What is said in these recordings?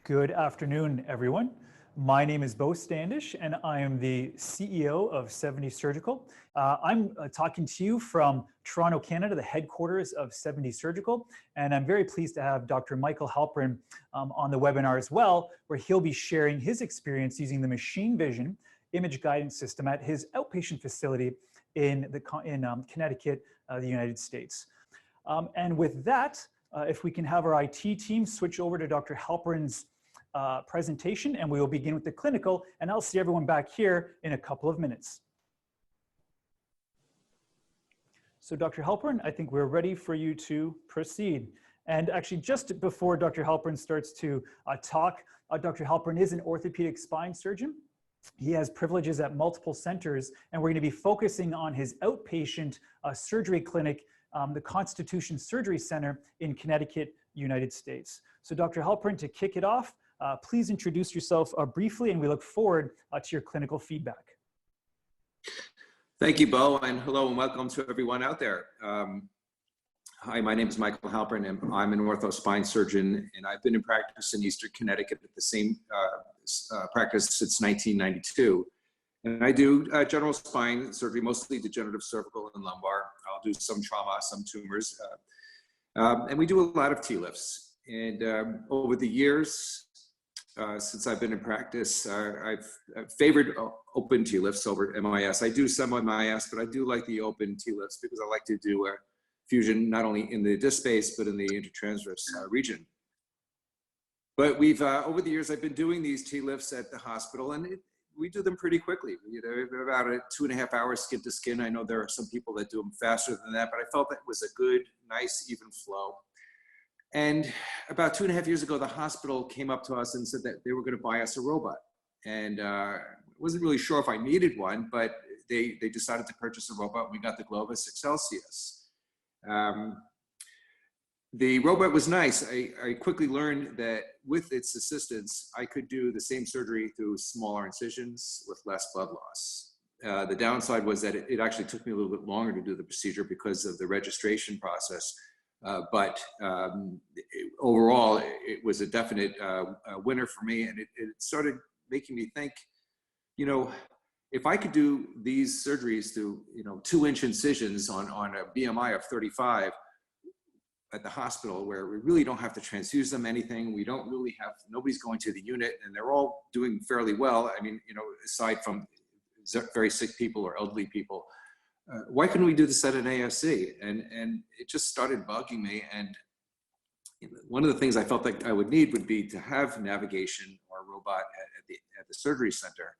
Good afternoon, everyone. My name is Bo Standish, and I am the CEO of 70 Surgical. I'm talking to you from Toronto, Canada, the headquarters of 70 Surgical, and I'm very pleased to have Dr. Michael Halperin on the webinar as well, where he'll be sharing his experience using the machine vision image guidance system at his outpatient facility in Connecticut, the United States. And with that, if we can have our IT team switch over to Dr. Halperin's presentation, and we will begin with the clinical, and I'll see everyone back here in a couple of minutes. So Dr. Halperin, I think we're ready for you to proceed. And actually, just before Dr. Halperin starts to talk, Dr. Halperin is an orthopedic spine surgeon. He has privileges at multiple centers, and we're going to be focusing on his outpatient surgery clinic, the Constitution Surgery Center in Connecticut, United States. So Dr. Halperin, to kick it off, please introduce yourself briefly, and we look forward to your clinical feedback. Thank you, Bo, and hello and welcome to everyone out there. Hi, my name is Michael Halperin, and I'm an ortho spine surgeon, and I've been in practice in Eastern Connecticut at the same practice since 1992. And I do general spine surgery, mostly degenerative cervical and lumbar. I'll do some trauma, some tumors, and we do a lot of T-lifts. And over the years, since I've been in practice, I've favored open T-lifts over MIS. I do some MIS, but I do like the open T-lifts because I like to do a fusion not only in the disc space, but in the intertransverse region. But we've, over the years, I've been doing these T-lifts at the hospital, and we do them pretty quickly. You know, about 2.5 hours skin to skin. I know there are some people that do them faster than that, but I felt that was a good, nice, even flow. And about 2.5 years ago, the hospital came up to us and said that they were going to buy us a robot. And I wasn't really sure if I needed one, but they decided to purchase a robot. We got the Globus Excelsius. The robot was nice. I quickly learned that with its assistance, I could do the same surgery through smaller incisions with less blood loss. The downside was that it actually took me a little bit longer to do the procedure because of the registration process. But overall, it was a definite winner for me, and it started making me think, you know, if I could do these surgeries through, 2-inch incisions on a BMI of 35 at the hospital, where we really don't have to transfuse them anything, we don't really have, nobody's going to the unit, and they're all doing fairly well. I mean, aside from very sick people or elderly people. Why couldn't we do this at an ASC? And it just started bugging me. And one of the things I felt like I would need would be to have navigation or a robot at the surgery center.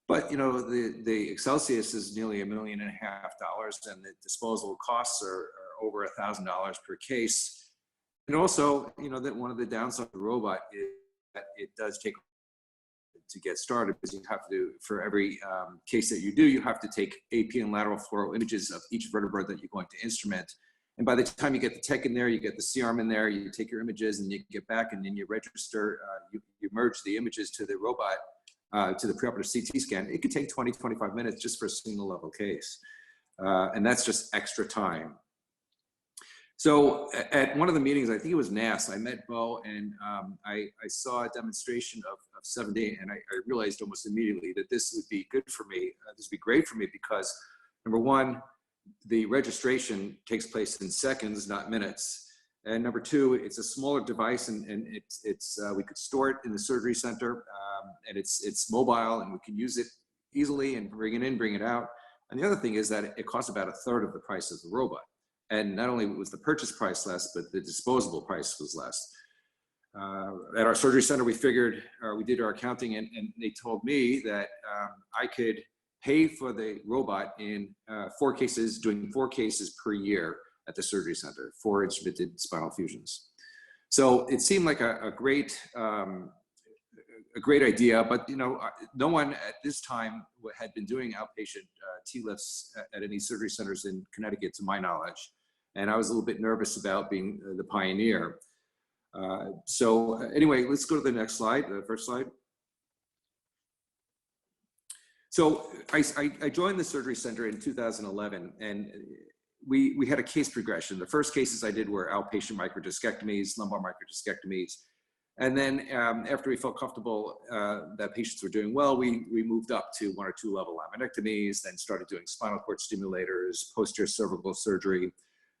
But the Excelsius is nearly $1.5 million, and the disposable costs are over $1,000 per case. And also, that one of the downsides of the robot is that it does take to get started, because you have to, for every case that you do, you have to take AP and lateral fluoro images of each vertebra that you're going to instrument. And by the time you get the tech in there, you get the C-arm in there, you take your images and you get back, and then you register, you merge the images to the robot, to the preoperative CT scan. It could take 20, 25 minutes just for a single level case. And that's just extra time. So at one of the meetings, I think it was NAS, I met Bo, and I saw a demonstration of 7D, and I realized almost immediately that this would be good for me. This would be great for me because, number one, the registration takes place in seconds, not minutes. And number two, it's a smaller device, and we could store it in the surgery center, and it's mobile, and we can use it easily and bring it in, bring it out. And the other thing is that it costs about 1/3 of the price of the robot. And not only was the purchase price less, but the disposable price was less. At our surgery center, we did our accounting, and they told me that I could pay for the robot in 4 cases, doing 4 cases per year at the surgery center, 4 instrumented spinal fusions. So it seemed like a great idea, but no one at this time had been doing outpatient T-lifts at any surgery centers in Connecticut, to my knowledge. And I was a little bit nervous about being the pioneer. So anyway, let's go to the next slide, the first slide. So I joined the surgery center in 2011, and we had a case progression. The first cases I did were outpatient microdiscectomies, lumbar microdiscectomies. And then after we felt comfortable that patients were doing well, we moved up to 1 or 2 level laminectomies, then started doing spinal cord stimulators, posterior cervical surgery.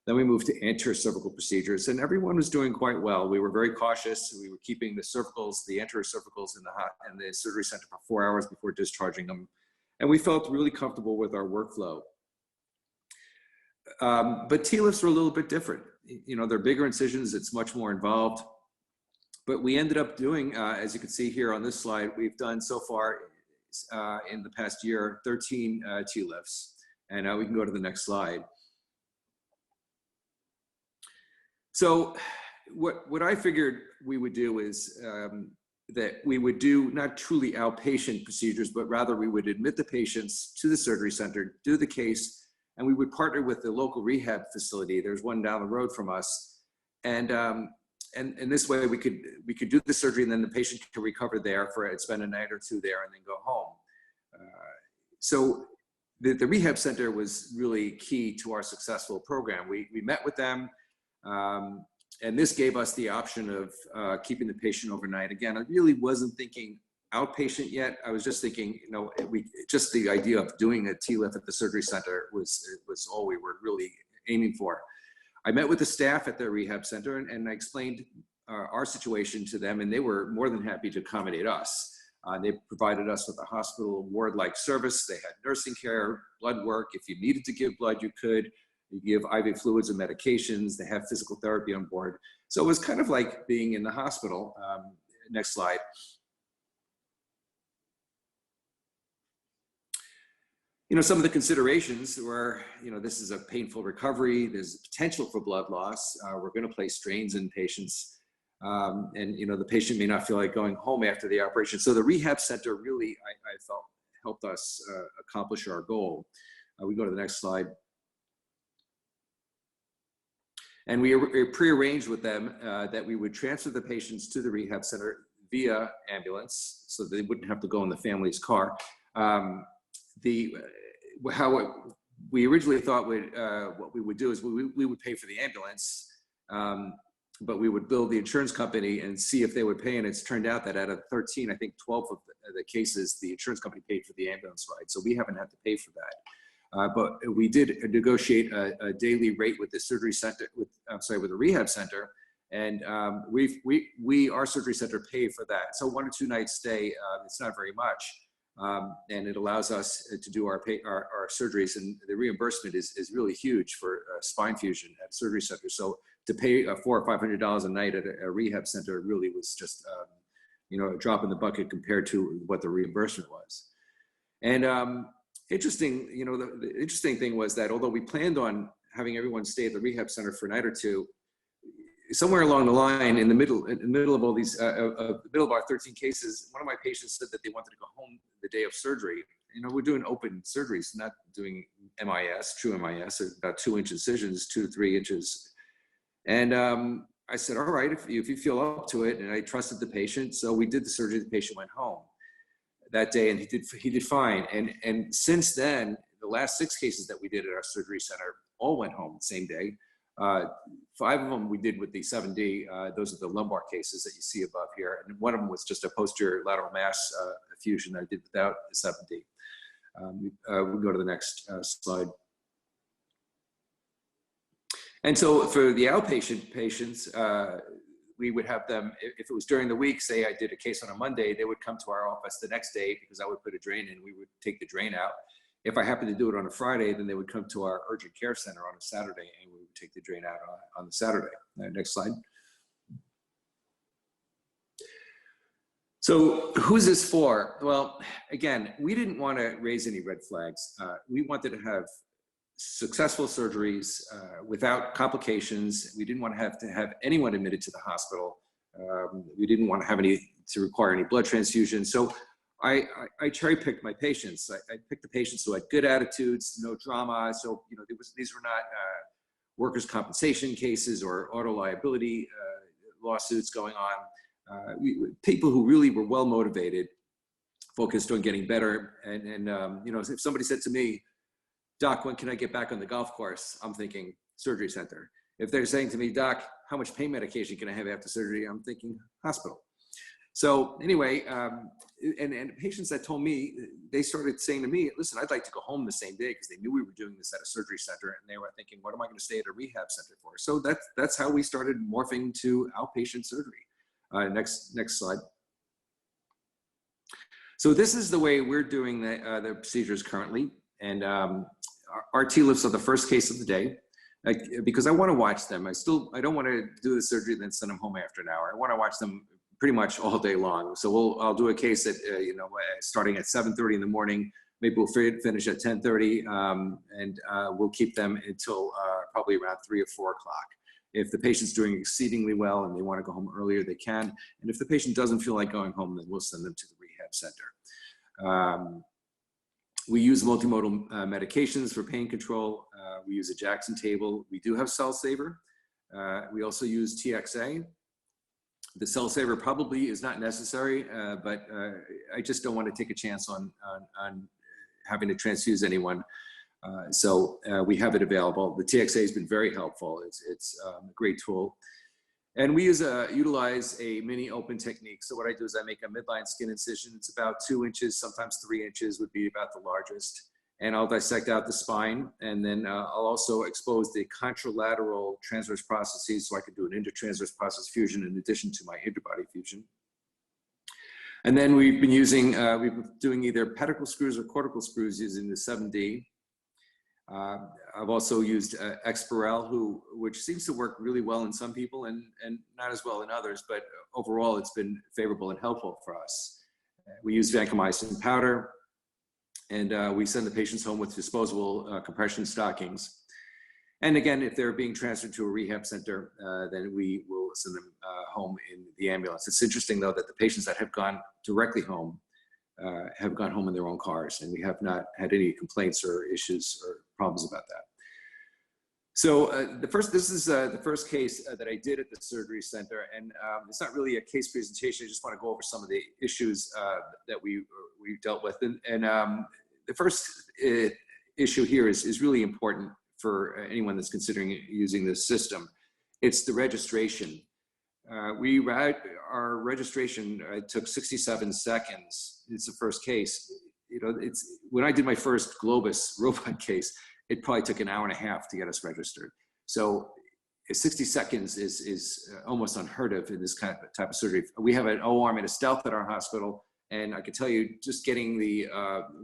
Then we moved to anterior cervical procedures, and everyone was doing quite well. We were very cautious. We were keeping the cervicals, the anterior cervicals in the surgery center for 4 hours before discharging them. And we felt really comfortable with our workflow. But TLIFs were a little bit different. You know, they're bigger incisions. It's much more involved. But we ended up doing, as you can see here on this slide, we've done so far in the past year, 13 TLIFs. And now we can go to the next slide. So what I figured we would do is that we would do not truly outpatient procedures, but rather we would admit the patients to the surgery center, do the case, and we would partner with the local rehab facility. There's one down the road from us. And this way we could do the surgery, and then the patient can recover there spend a night or 2 there and then go home. So the rehab center was really key to our successful program. We met with them, and this gave us the option of keeping the patient overnight. Again, I really wasn't thinking outpatient yet. I was just thinking, you know, just the idea of doing a TLIF at the surgery center was all we were really aiming for. I met with the staff at the rehab center and I explained our situation to them, and they were more than happy to accommodate us. They provided us with a hospital ward-like service. They had nursing care, blood work. If you needed to give blood, you could. You give IV fluids and medications. They have physical therapy on board. So it was kind of like being in the hospital. Next slide. You know, some of the considerations were, you know, this is a painful recovery. There's potential for blood loss. We're going to place strains in patients. And, you know, the patient may not feel like going home after the operation. So the rehab center really, I felt, helped us accomplish our goal. We go to the next slide. And we prearranged with them that we would transfer the patients to the rehab center via ambulance, so they wouldn't have to go in the family's car. We originally thought what we would do is we would pay for the ambulance, but we would bill the insurance company and see if they would pay. And it's turned out that out of 13, I think 12 of the cases, the insurance company paid for the ambulance ride. So we haven't had to pay for that. But we did negotiate a daily rate with the surgery center, with the rehab center, and our surgery center paid for that. So 1 or 2 night stay, it's not very much, and it allows us to do our surgeries, and the reimbursement is really huge for spine fusion at surgery center. So to pay $400 or $500 a night at a rehab center really was just you know, a drop in the bucket compared to what the reimbursement was. And interesting, you know, the interesting thing was that although we planned on having everyone stay at the rehab center for a night or 2, somewhere along the line, in the middle of all these, middle of our 13 cases, one of my patients said that they wanted to go home the day of surgery. You know, we're doing open surgeries, not doing MIS, true MIS, about 2-inch incisions, 2 to 3 inches. And I said, all right, if you feel up to it, and I trusted the patient, so we did the surgery. The patient went home that day, and he did fine. And since then, the last 6 cases that we did at our surgery center all went home the same day. 5 of them we did with the 7D. Those are the lumbar cases that you see above here, and one of them was just a posterior lateral mass fusion that I did without the 7D. We go to the next slide. And so for the outpatient patients, we would have them, if it was during the week, say I did a case on a Monday, they would come to our office the next day because I would put a drain in, we would take the drain out. If I happened to do it on a Friday, then they would come to our urgent care center on a Saturday and we would take the drain out on the Saturday. Next slide. So who's this for? Well, again, we didn't want to raise any red flags. We wanted to have successful surgeries without complications. We didn't want to have anyone admitted to the hospital. We didn't want to require any blood transfusion. So I cherry-picked my patients. I picked the patients who had good attitudes, no drama. So, you know, these were not workers' compensation cases or auto liability lawsuits going on. People who really were well-motivated, focused on getting better. And you know, if somebody said to me, Doc, when can I get back on the golf course? I'm thinking surgery center. If they're saying to me, Doc, how much pain medication can I have after surgery? I'm thinking hospital. So anyway, and patients that told me, they started saying to me, listen, I'd like to go home the same day, because they knew we were doing this at a surgery center, and they were thinking, what am I going to stay at a rehab center for? So that's how we started morphing to outpatient surgery. Next slide. So this is the way we're doing the procedures currently. And our TLIFs are the first case of the day, because I want to watch them. I don't want to do the surgery and then send them home after an hour. I want to watch them pretty much all day long. So I'll do a case at starting at 7:30 in the morning. Maybe we'll finish at 10:30, and we'll keep them until probably around 3 or 4 o'clock. If the patient's doing exceedingly well and they want to go home earlier, they can. And if the patient doesn't feel like going home, then we'll send them to the rehab center. We use multimodal medications for pain control. We use a Jackson table. We do have Cell Saver. We also use TXA. The Cell Saver probably is not necessary, but I just don't want to take a chance on having to transfuse anyone. So we have it available. The TXA has been very helpful. It's a great tool. And we utilize a mini open technique. So what I do is I make a midline skin incision. It's about 2 inches, sometimes 3 inches would be about the largest. And I'll dissect out the spine, and then I'll also expose the contralateral transverse processes, so I can do an intertransverse process fusion in addition to my interbody fusion. And then we've been doing either pedicle screws or cortical screws using the 7D. I've also used Exparel, which seems to work really well in some people and not as well in others, but overall it's been favorable and helpful for us. We use vancomycin powder, and we send the patients home with disposable compression stockings. And again, if they're being transferred to a rehab center, then we will send them home in the ambulance. It's interesting, though, that the patients that have gone directly home have gone home in their own cars, and we have not had any complaints or issues or problems about that. So this is the first case that I did at the surgery center, and it's not really a case presentation. I just want to go over some of the issues that we dealt with. And the first issue here is really important for anyone that's considering using this system. It's the registration. Our registration took 67 seconds. It's the first case. When I did my first Globus robot case, it probably took an hour and a half to get us registered. So 60 seconds is almost unheard of in this kind of type of surgery. We have an O-arm and a stealth at our hospital, and I can tell you, just getting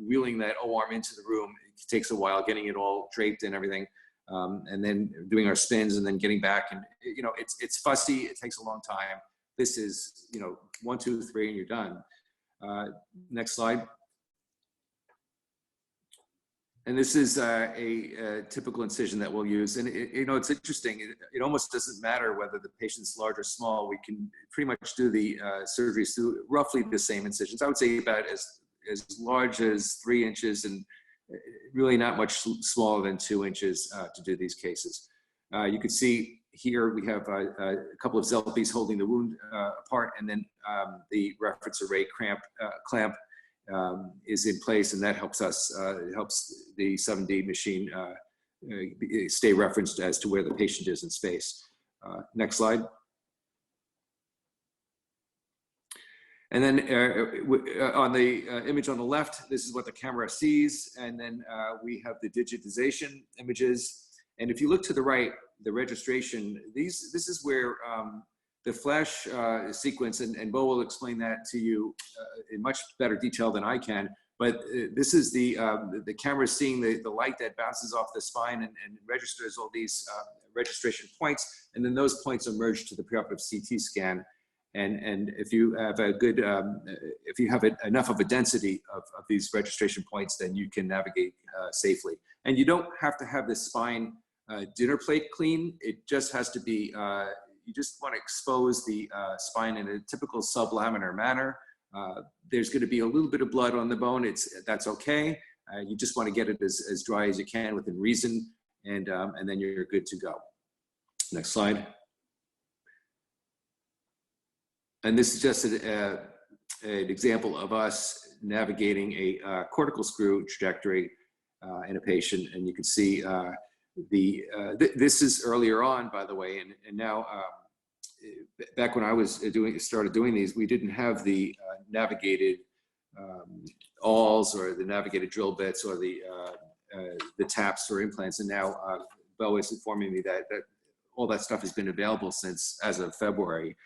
wheeling that O-arm into the room, it takes a while, getting it all draped and everything, and then doing our spins and then getting back. And it's fussy. It takes a long time. This is 1, 2, 3, and you're done. Next slide. And this is a typical incision that we'll use. And it's interesting. It almost doesn't matter whether the patient's large or small. We can pretty much do the surgeries through roughly the same incisions. I would say about as large as 3 inches, and really not much smaller than 2 inches to do these cases. You can see here we have a couple of Zelpies holding the wound apart, and then the reference array clamp is in place, and that helps us, it helps the 7D machine stay referenced as to where the patient is in space. Next slide. And then on the image on the left, this is what the camera sees, and then we have the digitization images. And if you look to the right, the registration, this is where the flash sequence, and Bo will explain that to you in much better detail than I can, but this is the camera seeing the light that bounces off the spine and registers all these registration points, and then those points are merged to the preoperative CT scan. And if you have a good, if you have enough of a density of these registration points, then you can navigate safely. And you don't have to have the spine dinner plate clean. It just has to be, you just want to expose the spine in a typical sublaminar manner. There's going to be a little bit of blood on the bone. That's okay. You just want to get it as dry as you can within reason, and then you're good to go. Next slide. And this is just an example of us navigating a cortical screw trajectory in a patient, and you can see this is earlier on, by the way, and now back when I was started doing these, we didn't have the navigated awls or the navigated drill bits or the taps or implants. And now Bo is informing me that all that stuff has been available since as of February.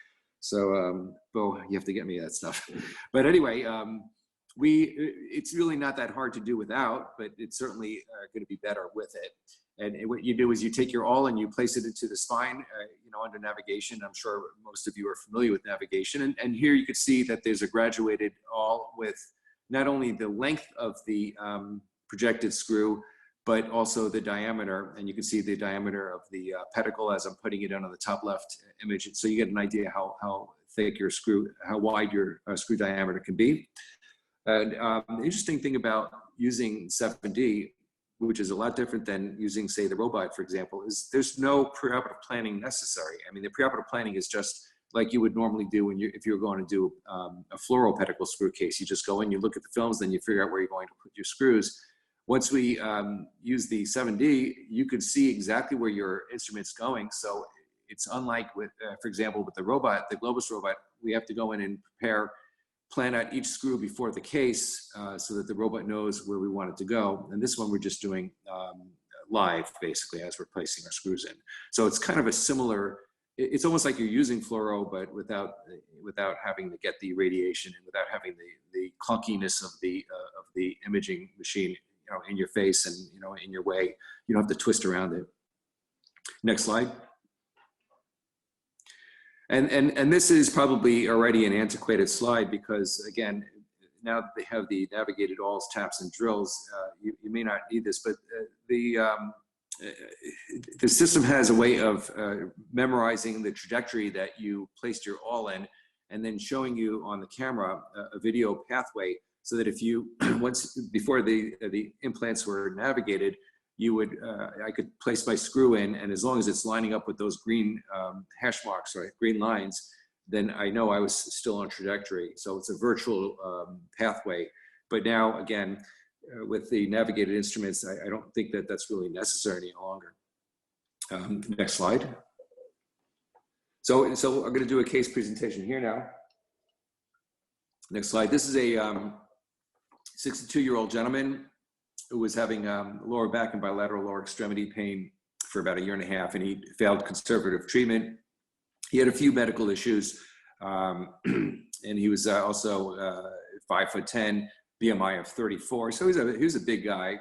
So Bo, you have to get me that stuff. But anyway, it's really not that hard to do without, but it's certainly going to be better with it. And what you do is you take your awl and you place it into the spine, under navigation. I'm sure most of you are familiar with navigation. And here you can see that there's a graduated awl with not only the length of the projected screw, but also the diameter. And you can see the diameter of the pedicle as I'm putting it on the top left image. So you get an idea how thick your screw, how wide your screw diameter can be. And the interesting thing about using 7D, which is a lot different than using, say, the robot, for example, is there's no preoperative planning necessary. I mean, the preoperative planning is just like you would normally do if you're going to do a fluoro pedicle screw case. You just go in, you look at the films, then you figure out where you're going to put your screws. Once we use the 7D, you can see exactly where your instrument's going. So it's unlike with, for example, with the robot, the Globus robot, we have to go in and plan out each screw before the case so that the robot knows where we want it to go. And this one we're just doing live, basically, as we're placing our screws in. So it's kind of a similar, it's almost like you're using fluoro, but without having to get the radiation and without having the clunkiness of the imaging machine, in your face and in your way. You don't have to twist around it. Next slide. And this is probably already an antiquated slide because, again, now that they have the navigated awls, taps, and drills, you may not need this, but the system has a way of memorizing the trajectory that you placed your awl in and then showing you on the camera a video pathway so that if you, before the implants were navigated, you would, I could place my screw in, and as long as it's lining up with those green hash marks, right, green lines, then I know I was still on trajectory. So it's a virtual pathway. But now, again, with the navigated instruments, I don't think that that's really necessary any longer. Next slide. So I'm going to do a case presentation here now. Next slide. This is a 62-year-old gentleman who was having lower back and bilateral lower extremity pain for about 1.5 years, and he failed conservative treatment. He had a few medical issues, and he was also 5'10", BMI of 34. So he was a big guy.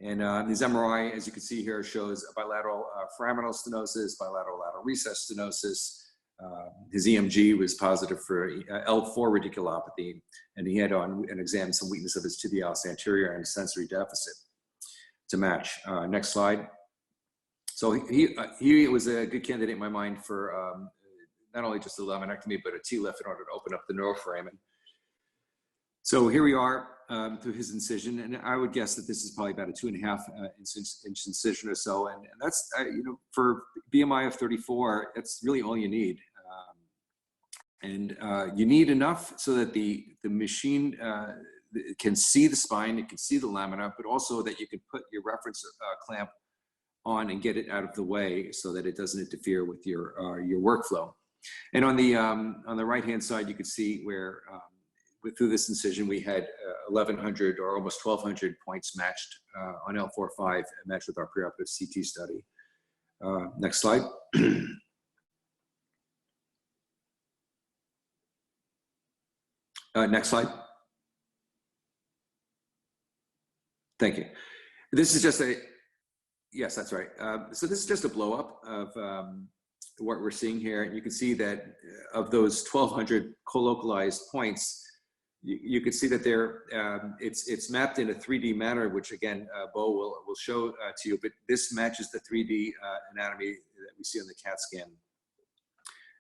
And his MRI, as you can see here, shows a bilateral foraminal stenosis, bilateral lateral recess stenosis. His EMG was positive for L4 radiculopathy, and he had on an exam some weakness of his tibialis anterior and sensory deficit to match. Next slide. So he was a good candidate in my mind for not only just a laminectomy, but a TLIF in order to open up the neuroforamen. So here we are through his incision, and I would guess that this is probably about a 2.5 inch incision or so, and that's for BMI of 34, that's really all you need. And you need enough so that the machine can see the spine, it can see the lamina, but also that you can put your reference clamp on and get it out of the way so that it doesn't interfere with your workflow. And on the right-hand side, you can see where through this incision, we had 1,100 or almost 1,200 points matched on L4-5, matched with our preoperative CT study. Next slide. Next slide. Thank you. This is just yes, that's right. So this is just a blow up of what we're seeing here. You can see that of those 1,200 colocalized points, you can see that it's mapped in a 3D manner, which again, Bo will show to you, but this matches the 3D anatomy that we see on the CAT scan.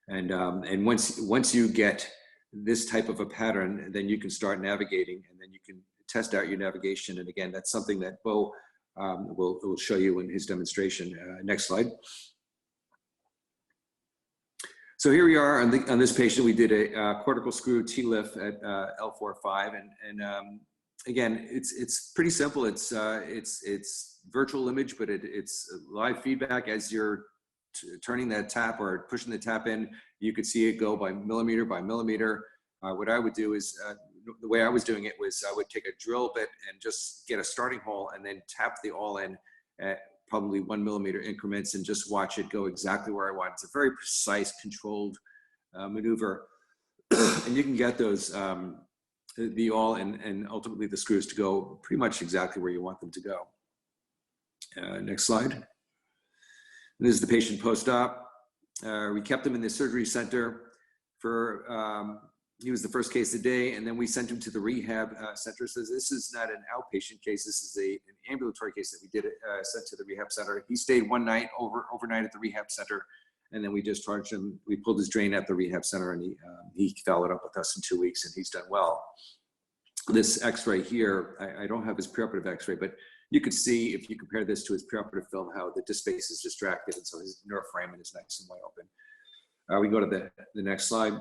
And once you get this type of a pattern, then you can start navigating, and then you can test out your navigation. And again, that's something that Bo will show you in his demonstration. Next slide. So here we are on this patient. We did a cortical screw TLIF at L4-5, and again, it's pretty simple. It's virtual image, but it's live feedback as you're turning that tap or pushing the tap in, you could see it go by millimeter. What I would do is, the way I was doing it was I would take a drill bit and just get a starting hole and then tap the all in at probably 1 millimeter increments and just watch it go exactly where I want. It's a very precise, controlled maneuver. And you can get those, the all and ultimately the screws to go pretty much exactly where you want them to go. Next slide. This is the patient post-op. We kept him in the surgery center for, he was the first case of the day, and then we sent him to the rehab center. So this is not an outpatient case. This is an ambulatory case that we did sent to the rehab center. He stayed one night overnight at the rehab center, and then we discharged him. We pulled his drain at the rehab center, and he followed up with us in 2 weeks, and he's done well. This X-ray here, I don't have his preoperative X-ray, but you could see if you compare this to his preoperative film how the disc space is distracted, and so his neuroforamen is nice and wide open. We go to the next slide.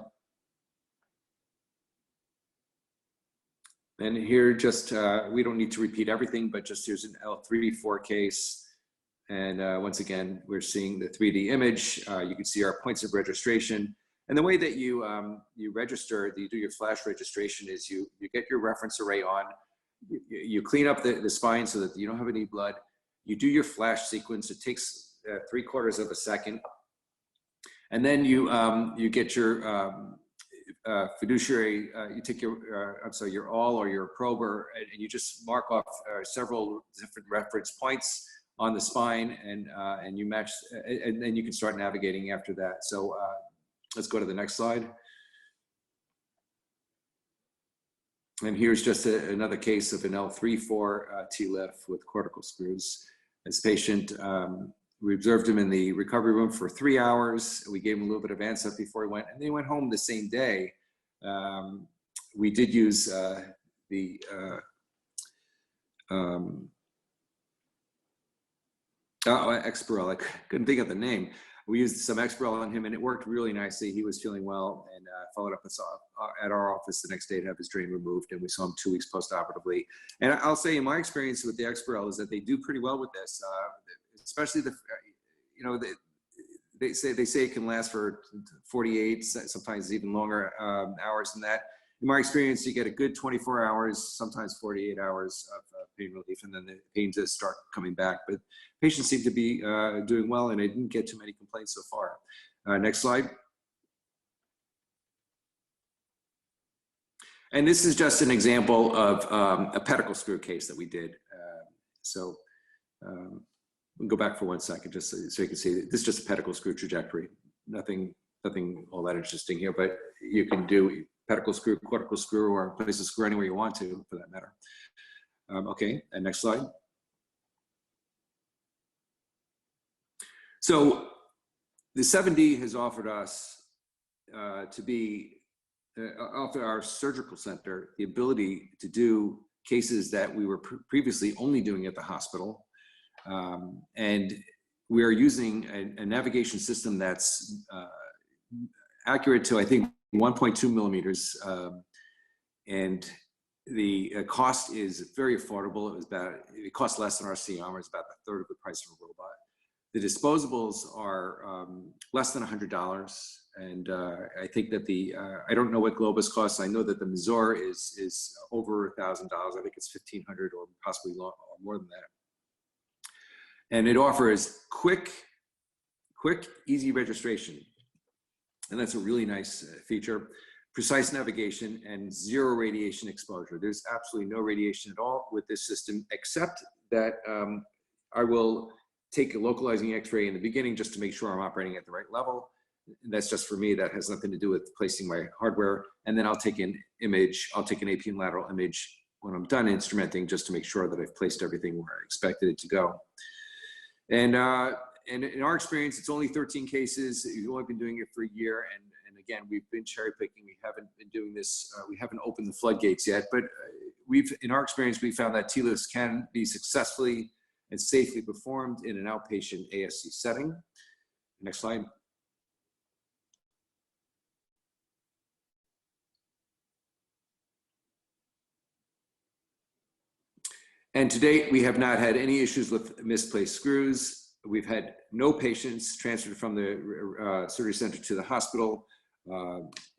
And here just, we don't need to repeat everything, but just here's an L3-4 case. And once again, we're seeing the 3D image. You can see our points of registration. And the way that you register, you do your flash registration is you get your reference array on, you clean up the spine so that you don't have any blood. You do your flash sequence. It takes 3/4 of a second. And then you get your fiduciary, you take your awl or your prober, and you just mark off several different reference points on the spine, and you match, and then you can start navigating after that. So let's go to the next slide. And here's just another case of an L3-4 TLIF with cortical screws. This patient, we observed him in the recovery room for 3 hours. We gave him a little bit of ANSEP before he went, and then he went home the same day. We did use the Exparel. I couldn't think of the name. We used some Exparel on him, and it worked really nicely. He was feeling well, and followed up at our office the next day to have his drain removed, and we saw him 2 weeks post-operatively. And I'll say, in my experience with the Exparel, is that they do pretty well with this. Especially they say it can last for 48, sometimes even longer hours than that. In my experience, you get a good 24 hours, sometimes 48 hours of pain relief, and then the pain does start coming back. But patients seem to be doing well, and I didn't get too many complaints so far. Next slide. And this is just an example of a pedicle screw case that we did. We'll go back for 1 second, just so you can see. This is just a pedicle screw trajectory. Nothing all that interesting here, but you can do pedicle screw, cortical screw, or place a screw anywhere you want to, for that matter. Okay, and next slide. So the 7D has offered us offer our surgical center the ability to do cases that we were previously only doing at the hospital. And we are using a navigation system that's accurate to, I think, 1.2 millimeters. And the cost is very affordable. It costs less than our C-arm. It's about a third of the price of a robot. The disposables are less than $100. And I think that I don't know what Globus costs. I know that the Mazor is over $1,000. I think it's $1,500 or possibly more than that. And it offers quick, easy registration. And that's a really nice feature. Precise navigation and zero radiation exposure. There's absolutely no radiation at all with this system, except that I will take a localizing X-ray in the beginning just to make sure I'm operating at the right level. And that's just for me. That has nothing to do with placing my hardware. And then I'll take an image. I'll take an AP and lateral image when I'm done instrumenting, just to make sure that I've placed everything where I expected it to go. And in our experience, it's only 13 cases. We've only been doing it for a year. And again, we've been cherry picking. We haven't been doing this. We haven't opened the floodgates yet. But in our experience, we found that TLIFs can be successfully and safely performed in an outpatient ASC setting. Next slide. And to date, we have not had any issues with misplaced screws. We've had no patients transferred from the surgery center to the hospital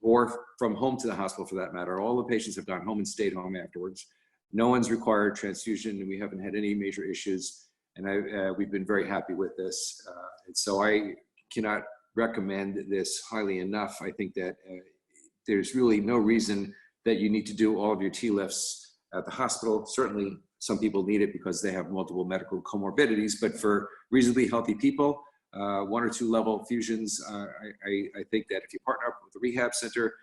or from home to the hospital for that matter. All the patients have gone home and stayed home afterwards. No one's required transfusion, and we haven't had any major issues. And we've been very happy with this. And so I cannot recommend this highly enough. I think that there's really no reason that you need to do all of your T-lifts at the hospital. Certainly, some people need it because they have multiple medical comorbidities, but for reasonably healthy people, 1 or 2 level fusions, I think that if you partner up with a rehab center,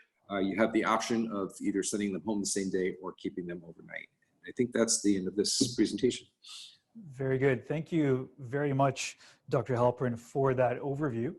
you have the option of either sending them home the same day or keeping them overnight. I think that's the end of this presentation. Very good. Thank you very much, Dr. Halperin, for that overview.